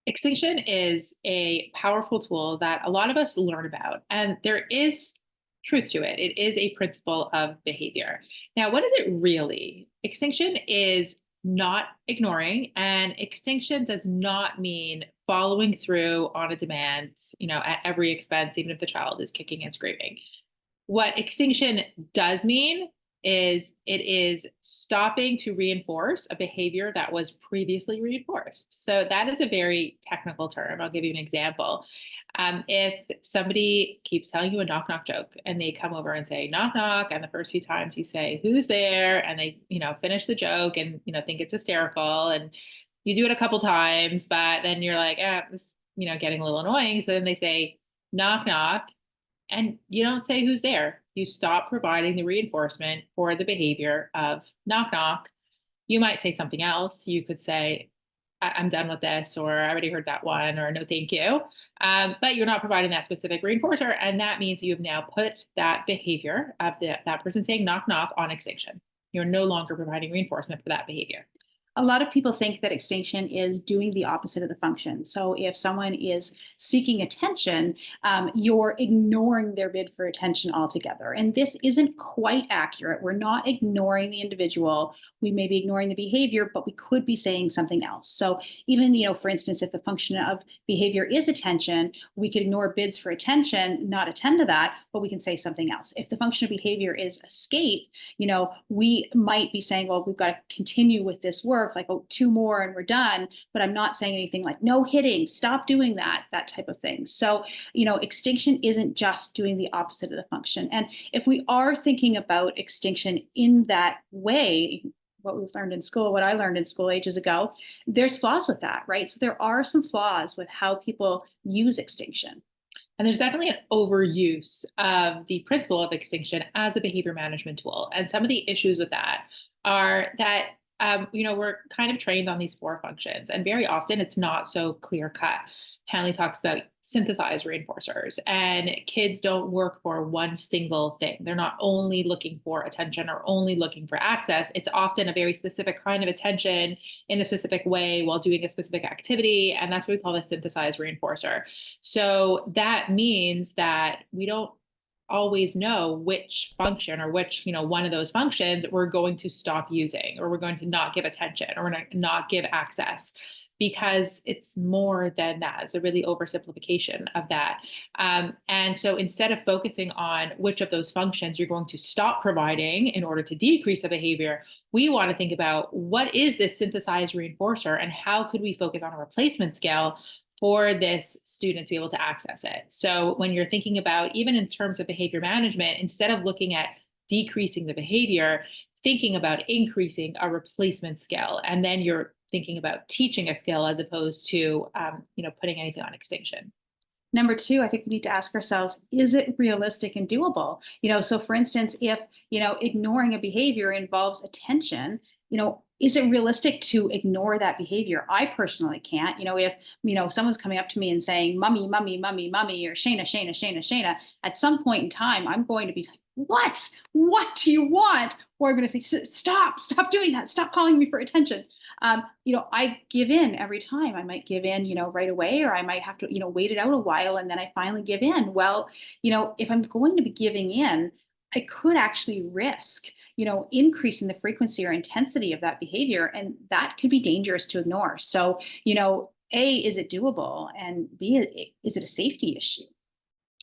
Extinction is a powerful tool that a lot of us learn about, and there is truth to it. It is a principle of behavior. Now, what is it really? Extinction is not ignoring, and extinction does not mean following through on a demand, at every expense, even if the child is kicking and screaming. What extinction does mean is it is stopping to reinforce a behavior that was previously reinforced. So that is a very technical term. I'll give you an example. If somebody keeps telling you a knock knock joke and they come over and say knock knock, and the first few times you say who's there, and they finish the joke and think it's hysterical, and you do it a couple times, but then you're like, this getting a little annoying. So then they say knock knock, and you don't say who's there. You stop providing the reinforcement for the behavior of knock knock. You might say something else. You could say, I'm done with this, or I already heard that one, or no, thank you. But you're not providing that specific reinforcer. And that means you have now put that behavior of that person saying knock knock on extinction. You're no longer providing reinforcement for that behavior. A lot of people think that extinction is doing the opposite of the function. So if someone is seeking attention, you're ignoring their bid for attention altogether. And this isn't quite accurate. We're not ignoring the individual. We may be ignoring the behavior, but we could be saying something else. So even, for instance, if the function of behavior is attention, we could ignore bids for attention, not attend to that, but we can say something else. If the function of behavior is escape, we might be saying, well, we've got to continue with this work, like, oh, two more and we're done. But I'm not saying anything like no hitting, stop doing that type of thing. So, extinction isn't just doing the opposite of the function. And if we are thinking about extinction in that way, what we've learned in school, what I learned in school ages ago, there's flaws with that, right? So there are some flaws with how people use extinction. And there's definitely an overuse of the principle of extinction as a behavior management tool. And some of the issues with that are that, we're kind of trained on these four functions, and very often it's not so clear cut. Hanley talks about synthesized reinforcers, and kids don't work for one single thing. They're not only looking for attention or only looking for access. It's often a very specific kind of attention in a specific way while doing a specific activity. And that's what we call a synthesized reinforcer. So that means that we don't always know which function or which, one of those functions we're going to stop using, or we're going to not give attention, or we're not give access, because it's more than that. It's a really oversimplification of that. And so instead of focusing on which of those functions you're going to stop providing in order to decrease the behavior, we want to think about what is this synthesized reinforcer and how could we focus on a replacement scale for this student to be able to access it. So when you're thinking about, even in terms of behavior management, instead of looking at decreasing the behavior, thinking about increasing a replacement skill, and then you're thinking about teaching a skill as opposed to, putting anything on extinction. Number two, I think we need to ask ourselves, is it realistic and doable? So for instance, if, ignoring a behavior involves attention, is it realistic to ignore that behavior? I personally can't. If, someone's coming up to me and saying, mummy, mummy, mummy, mummy, or Shayna, Shayna, Shayna, Shayna, at some point in time, I'm going to be like, what do you want? Or I'm going to say, stop doing that. Stop calling me for attention. I give in every time. I might give in, right away, or I might have to, wait it out a while, and then I finally give in. Well, if I'm going to be giving in, I could actually risk, increasing the frequency or intensity of that behavior, and that could be dangerous to ignore. So, A, is it doable? And B, is it a safety issue?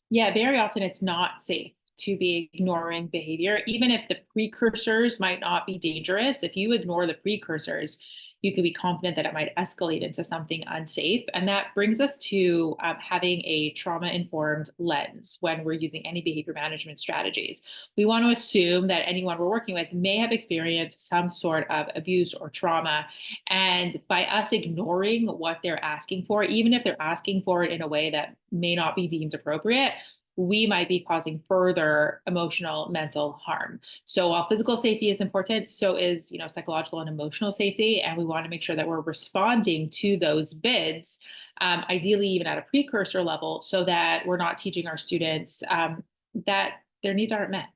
Yeah, very often it's not safe to be ignoring behavior, even if the precursors might not be dangerous. If you ignore the precursors, you could be confident that it might escalate into something unsafe. And that brings us to having a trauma-informed lens when we're using any behavior management strategies. We want to assume that anyone we're working with may have experienced some sort of abuse or trauma. And by us ignoring what they're asking for, even if they're asking for it in a way that may not be deemed appropriate, we might be causing further emotional, mental harm. So while physical safety is important, so is, psychological and emotional safety. And we want to make sure that we're responding to those bids, ideally even at a precursor level, so that we're not teaching our students that their needs aren't met.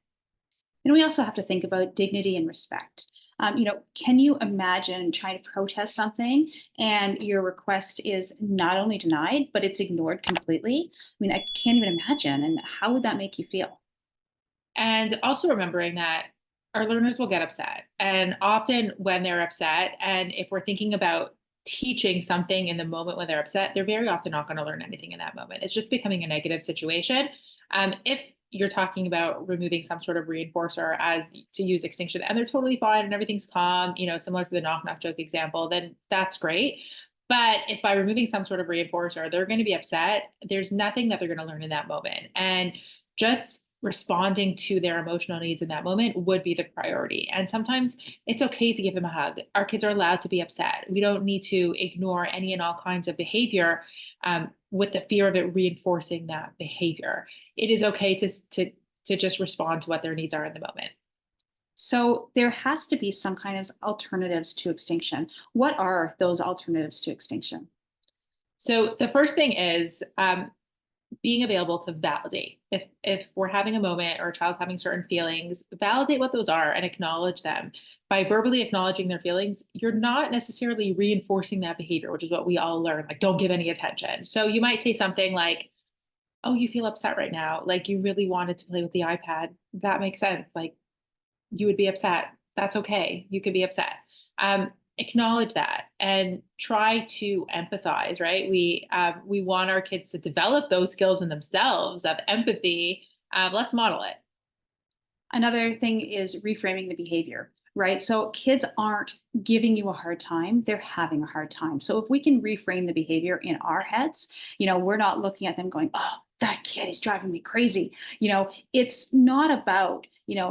And we also have to think about dignity and respect. Can you imagine trying to protest something and your request is not only denied, but it's ignored completely? I mean, I can't even imagine. And how would that make you feel? And also remembering that our learners will get upset. And often when they're upset, and if we're thinking about teaching something in the moment when they're upset, they're very often not going to learn anything in that moment. It's just becoming a negative situation. If you're talking about removing some sort of reinforcer as to use extinction and they're totally fine and everything's calm, similar to the knock knock joke example, then that's great. But if by removing some sort of reinforcer, they're going to be upset, there's nothing that they're going to learn in that moment. And just responding to their emotional needs in that moment would be the priority. And sometimes it's okay to give them a hug. Our kids are allowed to be upset. We don't need to ignore any and all kinds of behavior with the fear of it reinforcing that behavior. It is okay to just respond to what their needs are in the moment. So there has to be some kind of alternatives to extinction. What are those alternatives to extinction? So the first thing is being available to validate. If we're having a moment or a child's having certain feelings, validate what those are and acknowledge them. By verbally acknowledging their feelings, you're not necessarily reinforcing that behavior, which is what we all learn. Like, don't give any attention. So you might say something like, "Oh, you feel upset right now. Like you really wanted to play with the iPad. That makes sense. Like you would be upset. That's okay. You could be upset." Acknowledge that and try to empathize. Right? We want our kids to develop those skills in themselves of empathy. Let's model it. Another thing is reframing the behavior, right? So kids aren't giving you a hard time, they're having a hard time. So if we can reframe the behavior in our heads, we're not looking at them going, oh, that kid is driving me crazy. It's not about,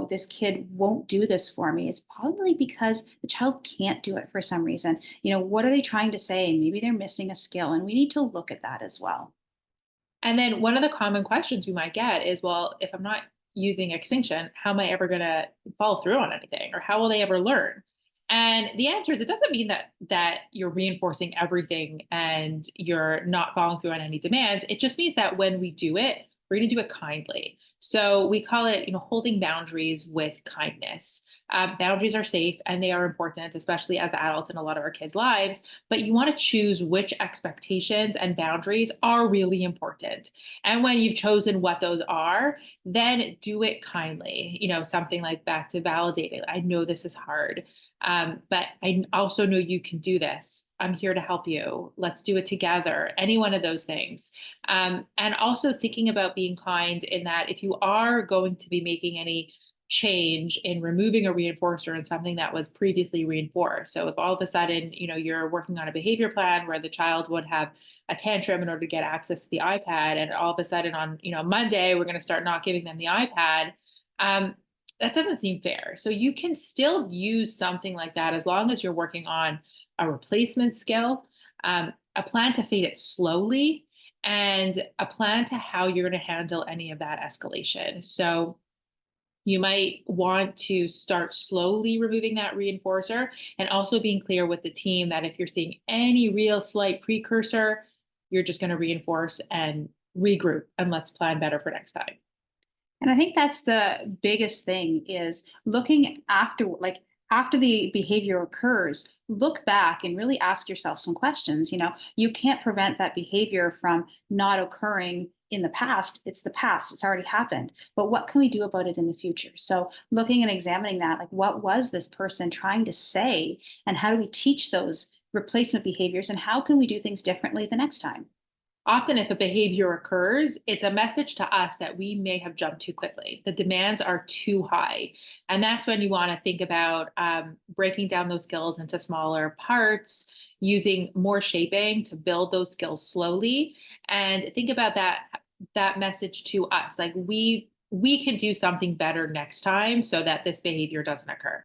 this kid won't do this for me. It's probably because the child can't do it for some reason. What are they trying to say? Maybe they're missing a skill, and we need to look at that as well. And then one of the common questions we might get is, well, if I'm not using extinction, how am I ever going to follow through on anything, or how will they ever learn? And the answer is, it doesn't mean that you're reinforcing everything and you're not following through on any demands. It just means that when we do it, we're going to do it kindly. So we call it, holding boundaries with kindness. Boundaries are safe and they are important, especially as adults in a lot of our kids' lives. But you want to choose which expectations and boundaries are really important. And when you've chosen what those are, then do it kindly. Something like back to validating. I know this is hard, but I also know you can do this. I'm here to help you. Let's do it together. Any one of those things. And also thinking about being kind in that if you are going to be making any change in removing a reinforcer in something that was previously reinforced. So if all of a sudden, you're working on a behavior plan where the child would have a tantrum in order to get access to the iPad, and all of a sudden on, Monday, we're going to start not giving them the iPad. Um, that doesn't seem fair. So you can still use something like that as long as you're working on a replacement skill, a plan to fade it slowly, and a plan to how you're going to handle any of that escalation. So you might want to start slowly removing that reinforcer and also being clear with the team that if you're seeing any real slight precursor, you're just going to reinforce and regroup and let's plan better for next time. And I think that's the biggest thing is looking after, like after the behavior occurs, look back and really ask yourself some questions. You can't prevent that behavior from not occurring in the past. It's the past, it's already happened. But what can we do about it in the future? So looking and examining that, like what was this person trying to say and how do we teach those replacement behaviors and how can we do things differently the next time? Often, if a behavior occurs, it's a message to us that we may have jumped too quickly. The demands are too high. And that's when you want to think about breaking down those skills into smaller parts, using more shaping to build those skills slowly. And think about that message to us. Like we can do something better next time so that this behavior doesn't occur.